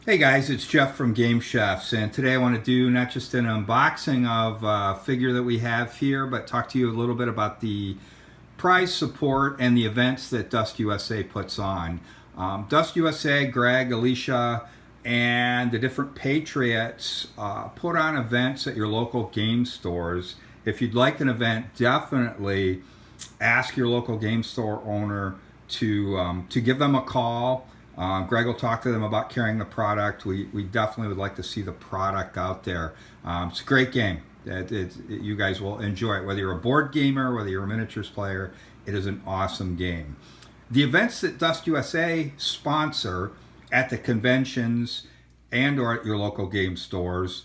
Hey guys, it's Jeff from Gamechefs, and today I want to do not just an unboxing of a figure that we have here, but talk to you a little bit about the prize support and the events that Dust USA puts on. Dust USA, Greg, Alicia, and the different Patriots put on events at your local game stores. If you'd like an event, definitely ask your local game store owner to give them a call. Greg will talk to them about carrying the product. We definitely would like to see the product out there. It's a great game. You guys will enjoy it. Whether you're a board gamer, whether you're a miniatures player, it is an awesome game. The events that Dust USA sponsor at the conventions and or at your local game stores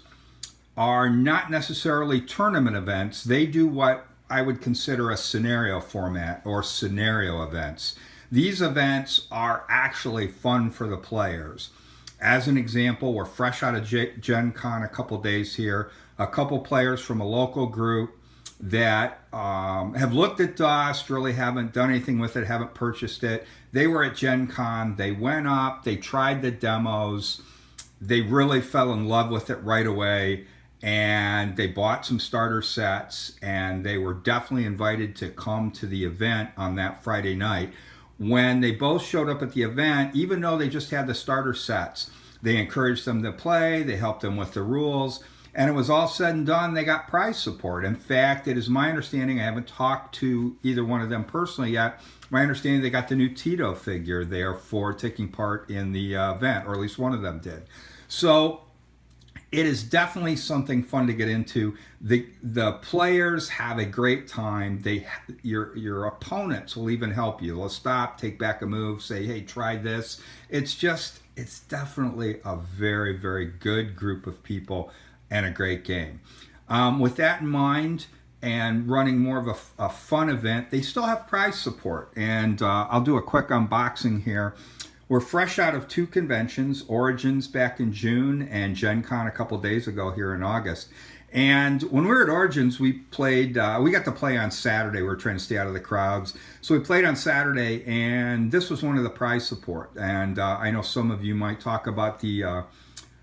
are not necessarily tournament events. They do what I would consider a scenario format or scenario events. These events are actually fun for the players. As an example, we're fresh out of Gen Con a couple days here. A couple players from a local group that have looked at Dust, really haven't done anything with it, haven't purchased it. They were at Gen Con, they went up, they tried the demos, they really fell in love with it right away, and they bought some starter sets, and they were definitely invited to come to the event on that Friday night. When they both showed up at the event, even though they just had the starter sets, they encouraged them to play, they helped them with the rules, and it was all said and done, they got prize support. In fact, it is my understanding, I haven't talked to either one of them personally yet, my understanding they got the new Tito figure there for taking part in the event, or at least one of them did. So it is definitely something fun to get into. The players have a great time. Your opponents will even help you. They'll stop, take back a move, say, hey, try this. It's definitely a very, very good group of people and a great game. With that in mind, and running more of a fun event, they still have prize support. And I'll do a quick unboxing here. We're fresh out of two conventions, Origins back in June and Gen Con a couple days ago here in August. And when we were at Origins, we got to play on Saturday. We were trying to stay out of the crowds. So we played on Saturday, and this was one of the prize support. And I know some of you might talk about the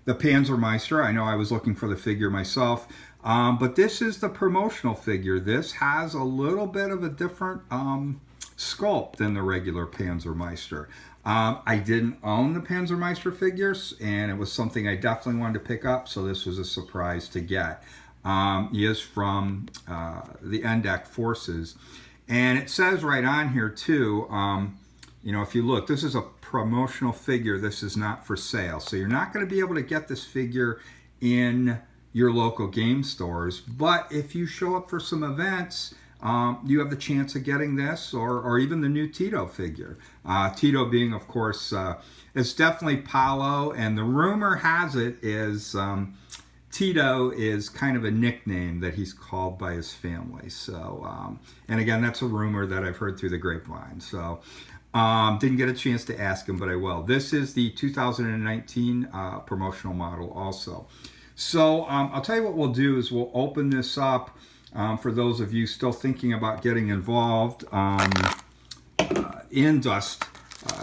Panzermeister. I know I was looking for the figure myself. But this is the promotional figure. This has a little bit of a different sculpt than the regular Panzermeister. I didn't own the Panzermeister figures, and it was something I definitely wanted to pick up, so this was a surprise to get. He is from the Endek Forces, and it says right on here too, if you look, this is a promotional figure, this is not for sale. So you're not going to be able to get this figure in your local game stores, but if you show up for some events, you have the chance of getting this or even the new Tito figure. Tito being, of course, it's definitely Paolo, and the rumor has it is Tito is kind of a nickname that he's called by his family. So, and again, that's a rumor that I've heard through the grapevine. So, didn't get a chance to ask him, but I will. This is the 2019 promotional model also. So, I'll tell you what we'll do is we'll open this up. For those of you still thinking about getting involved in Dust,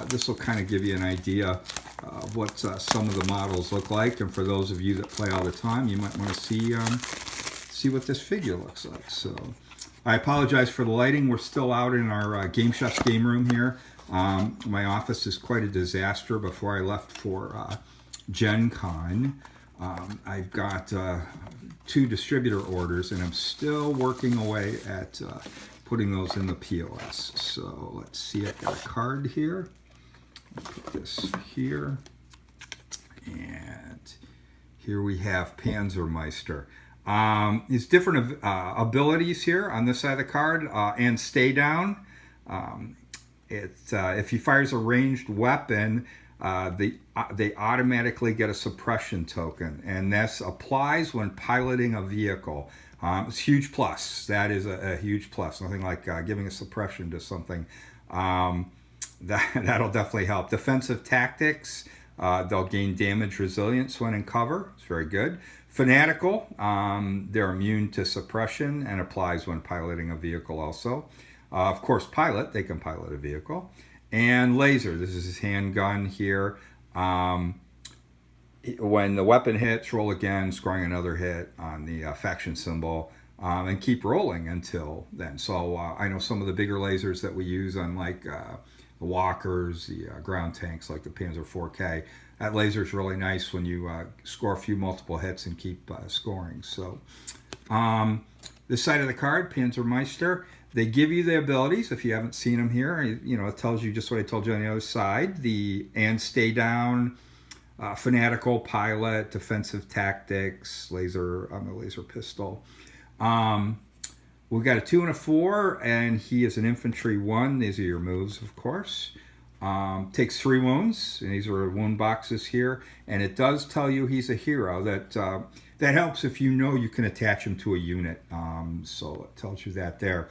this will kind of give you an idea of what some of the models look like. And for those of you that play all the time, you might want to see what this figure looks like. So I apologize for the lighting. We're still out in our Gamechefs game room here. My office is quite a disaster before I left for Gen Con. I've got 2 distributor orders, and I'm still working away at putting those in the POS. So let's see, I've got a card here. I'll put this here. And here we have Panzermeister. There's different abilities here on this side of the card, and stay down. If he fires a ranged weapon, they automatically get a suppression token, and this applies when piloting a vehicle. It's a huge plus. That is a huge plus. Nothing like giving a suppression to something. That'll definitely help. Defensive tactics, they'll gain damage resilience when in cover. It's very good. Fanatical, they're immune to suppression and applies when piloting a vehicle also. Of course, pilot, they can pilot a vehicle. And laser, this is his handgun here. when the weapon hits, roll again, scoring another hit on the faction symbol, and keep rolling until then. So I know some of the bigger lasers that we use on like the walkers, the ground tanks like the Panzer 4K. That laser is really nice when you score a few multiple hits and keep scoring. So this side of the card, Panzermeister, they give you the abilities. If you haven't seen them here, you know, it tells you just what I told you on the other side. The and stay down, fanatical, pilot, defensive tactics, laser on the laser pistol. We've got a 2 and a 4, and he is an infantry 1. These are your moves, of course. Takes 3 wounds, and these are wound boxes here. And it does tell you he's a hero. That helps if you know you can attach him to a unit. So it tells you that there.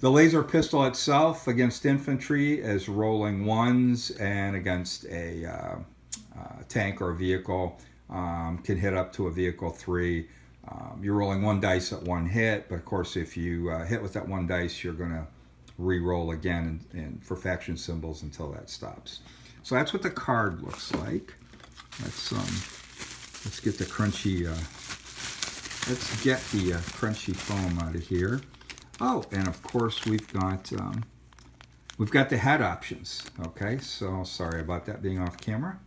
The laser pistol itself against infantry is rolling 1s, and against a tank or a vehicle can hit up to a vehicle 3. You're rolling 1 dice at 1 hit, but of course if you hit with that 1 dice, you're going to re-roll again and for faction symbols until that stops. So that's what the card looks like. Let's get the crunchy crunchy foam out of here. Oh, and of course we've got the head options. Okay, so sorry about that being off camera.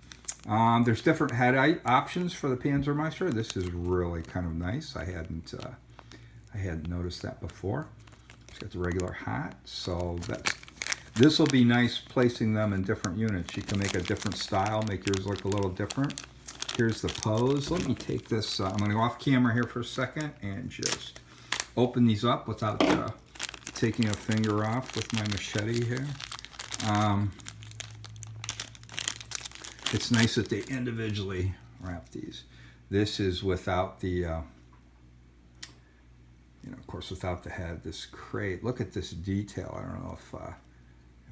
There's different head options for the Panzermeister. This is really kind of nice. I hadn't noticed that before. It's got the regular hat, so this will be nice placing them in different units. You can make a different style, make yours look a little different. Here's the pose. Let me take this. I'm going to go off camera here for a second and just open these up without taking a finger off with my machete here. It's nice that they individually wrap these. This is without the, of course, without the head. This crate. Look at this detail. I don't know if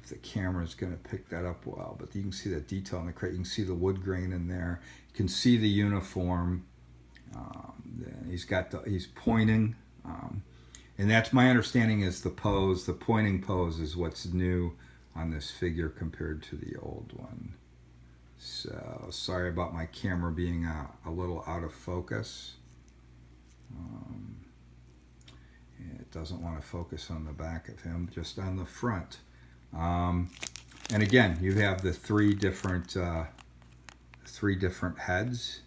the camera is going to pick that up well, but you can see that detail in the crate. You can see the wood grain in there. You can see the uniform. He's pointing, and that's my understanding is the pose. The pointing pose is what's new on this figure compared to the old one. So sorry about my camera being a little out of focus. It doesn't want to focus on the back of him, just on the front. And again, you have the three different heads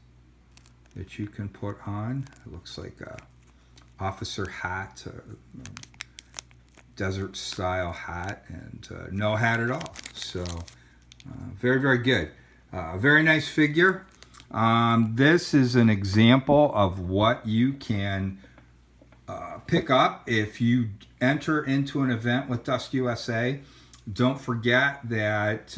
that you can put on. It looks like a officer hat, desert style hat, and no hat at all. So very, very good. Very nice figure. This is an example of what you can pick up if you enter into an event with Dust USA. Don't forget that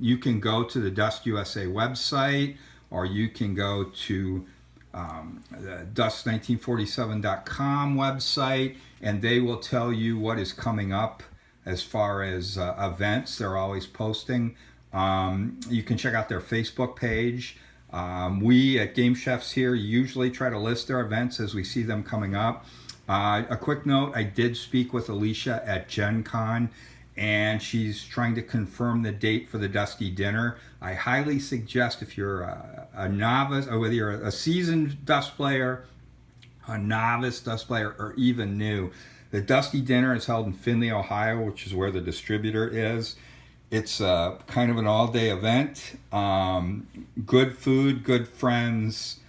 you can go to the Dust USA website, or you can go to the dust1947.com website, and they will tell you what is coming up as far as events. They're always posting. You can check out their Facebook page. We at Gamechefs here usually try to list their events as we see them coming up. A quick note, I did speak with Alicia at Gen Con, and she's trying to confirm the date for the Dusty Dinner. I highly suggest, if you're a novice, or whether you're a seasoned Dust player, a novice Dust player, or even new, the Dusty Dinner is held in Findlay, Ohio, which is where the distributor is. It's kind of an all-day event. Good food, good friends,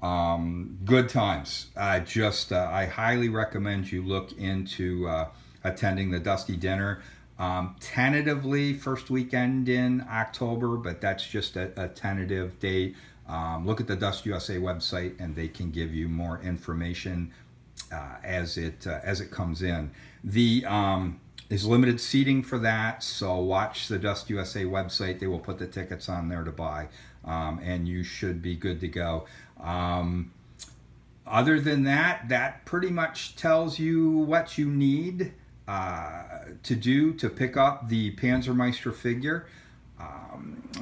good times. I highly recommend you look into attending the Dusty Dinner. Tentatively, first weekend in October, but that's just a tentative date. Look at the Dust USA website, and they can give you more information as it comes in. There's limited seating for that, so watch the Dust USA website. They will put the tickets on there to buy, and you should be good to go. Other than that, that pretty much tells you what you need to do to pick up the Panzermeister figure.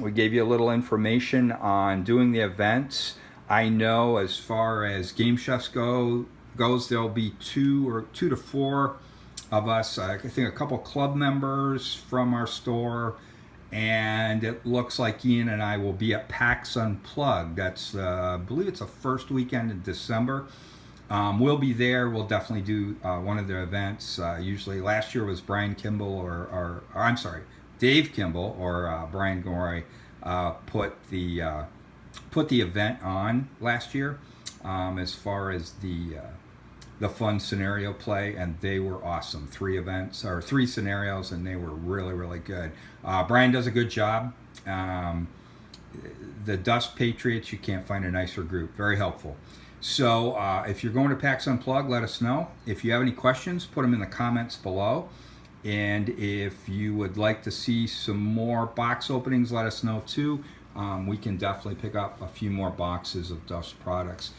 We gave you a little information on doing the events. I know as far as Gamechefs goes, there'll be 2 to 4 of us, I think a couple club members from our store, And it looks like Ian and I will be at PAX Unplugged. That's, I believe it's the first weekend in December. We'll be there. We'll definitely do one of the events. Usually, last year was Brian Kimball or I'm sorry, Dave Kimball or Brian Gory put the event on last year as far as the fun scenario play, and they were awesome. 3 scenarios, and they were really, really good. Brian does a good job. The Dust Patriots, you can't find a nicer group. Very helpful. So if you're going to PAX Unplugged, let us know. If you have any questions, put them in the comments below. And if you would like to see some more box openings, let us know too. We can definitely pick up a few more boxes of Dust products.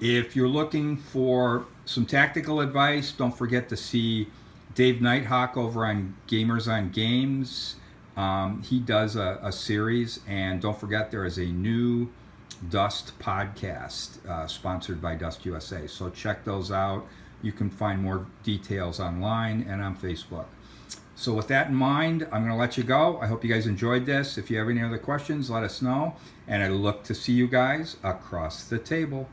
If you're looking for some tactical advice, don't forget to see Dave Nighthawk over on Gamers on Games. He does a series, and don't forget there is a new Dust podcast sponsored by Dust USA. So check those out. You can find more details online and on Facebook. So with that in mind, I'm going to let you go. I hope you guys enjoyed this. If you have any other questions, let us know. And I look to see you guys across the table.